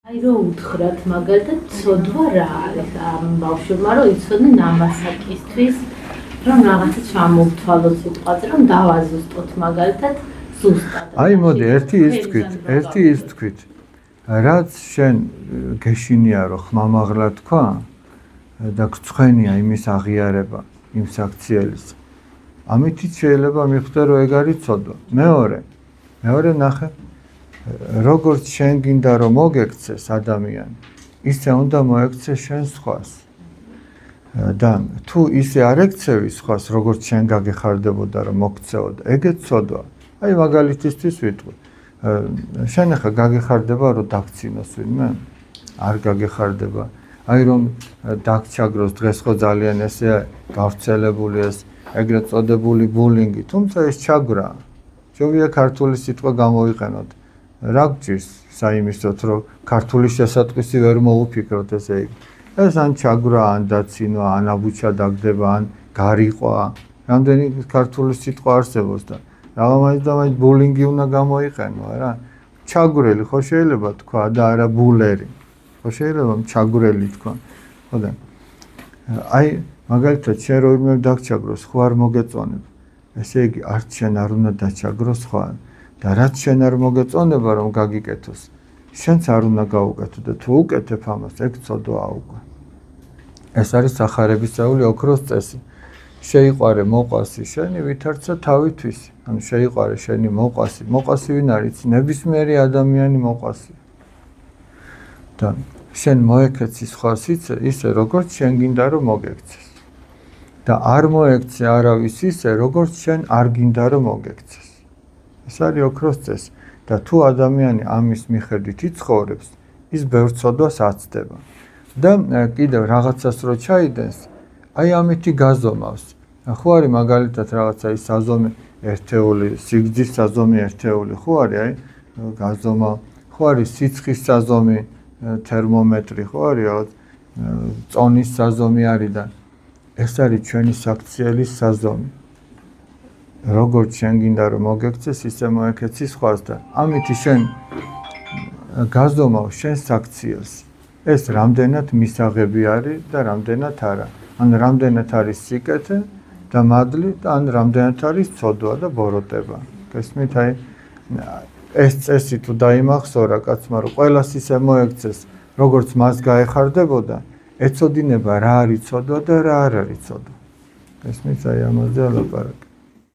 აი რო უთხრათ მაგალითად ცოდვა რა არის ამ ბავშვებმა რომ იცოდნენ ამასაკისთვის რომ რაღაცა ჩამოვთვალოთ სიტყვაზე რომ დავაზუსტოთ მაგალითად ზუსტად. აი მოდი ერთი ის თქვით რაც შენ გეშინია რომ ხმამაღლა თქვა და გწვენია იმის აღიარება იმ საქციელის. ამითიც შეიძლება მიხვდე რომ ეგ არის ცოდვა. მეორე ნახე როგორც შენ გინდა რომ მოგექცეს ადამიანი, ისე უნდა მოექცეს შენ სხვას. და თუ ისე არ ექცევი სხვას, როგორც შენ გაგეხარდებოდა რომ მოგქცეოდა, ეგეც ცოდვა. აი მაგალითისთვის ვიტყვი. შენ ახლა გაგეხარდება რომ დაგცინოს ვინმე? არ გაგეხარდება. აი რომ დაგჩაგროს დღეს ხო ძალიან ესე გავრცელებული ეს ეგრეთ წოდებული ბულინგი, თუმცა ეს ჩაგვრა. ჯობია ქართული სიტყვა გამოიყენოთ. რა გჭირს საიმისოთ რომ ქართული შესატყვისი ვერ მოუფიქროთ ესე იგი. ეს ან ჩაგვრა, ან დაცინვა, ან აბუჩა დაგდება, ან გარიყვა. რამდენი ქართული სიტყვა არსებობს და რაღაცა და მაინც ბულინგი უნდა გამოიყენო რა. ჩაგვრელი ხო შეიძლება თქვა და არა ბულერი. ხო შეიძლება ჩაგვრელი თქვა. ხო და აი მაგალითად შენ რო იმე დაგჩაგროს ხო არ მოგეწონებ. ესე იგი არც შენ არ უნდა დაჩაგროს ხო და რაც შენ არ მოგეწონება რომ გაგიკეთოს შენც არ უნდა გაუკეთო და თუ უკეთებ ამას ეგ ცოდვაა უკვე. ეს არის სახარებისეული ოქროს წესი. შეიყვარე მოყვასი შენი ვითარცა თავითვისი. ანუ შეიყვარე შენი მოყვასი ვინ არის? ნებისმიერი ადამიანი მოყვასი. და შენ მოექცე სხვას ისე როგორც შენ გინდა რომ მოგექცეს. და არ მოექცე არავის ისე როგორც შენ არ გინდა რომ მოგექცეს. ეს არის ოქროს წესი და თუ ადამიანი ამის მიხედვით იცხოვრებს, ის ბევრ ცოდვას აცდება. და კიდევ რაღაცას რო ჩაიდენს, აი ამითი გაზომავს. ხო არის მაგალითად რაღაცა ის საზომი ერთეული, სიგრძის საზომი ერთეული, ხო არის აი გაზომა, ხო არის სიცხის საზომი თერმომეტრი, ხო არის რაღაც წონის საზომი არის და ეს არის ჩვენი საქციელის საზომი. როგორც შენ გინდა რომ მოგექცეს, ისე მოექცი სხვას და ამით შენ გაზომავ შენ საქციელს. ეს რამდენად მისაღები არის და რამდენად არა. ან რამდენად არის სიკეთე და მადლი და ან რამდენად არის ცოდვა და ბოროტება. გესმით აი ეს წესი თუ დაიმახსოვრა კაცმა რომ ყველას ისე მოექცეს, როგორც მას გაეხარდებოდა, ეცოდინება რა არის ცოდვა და რა არ არის ცოდვა. გესმით აი ამაზე ალაპარაკი.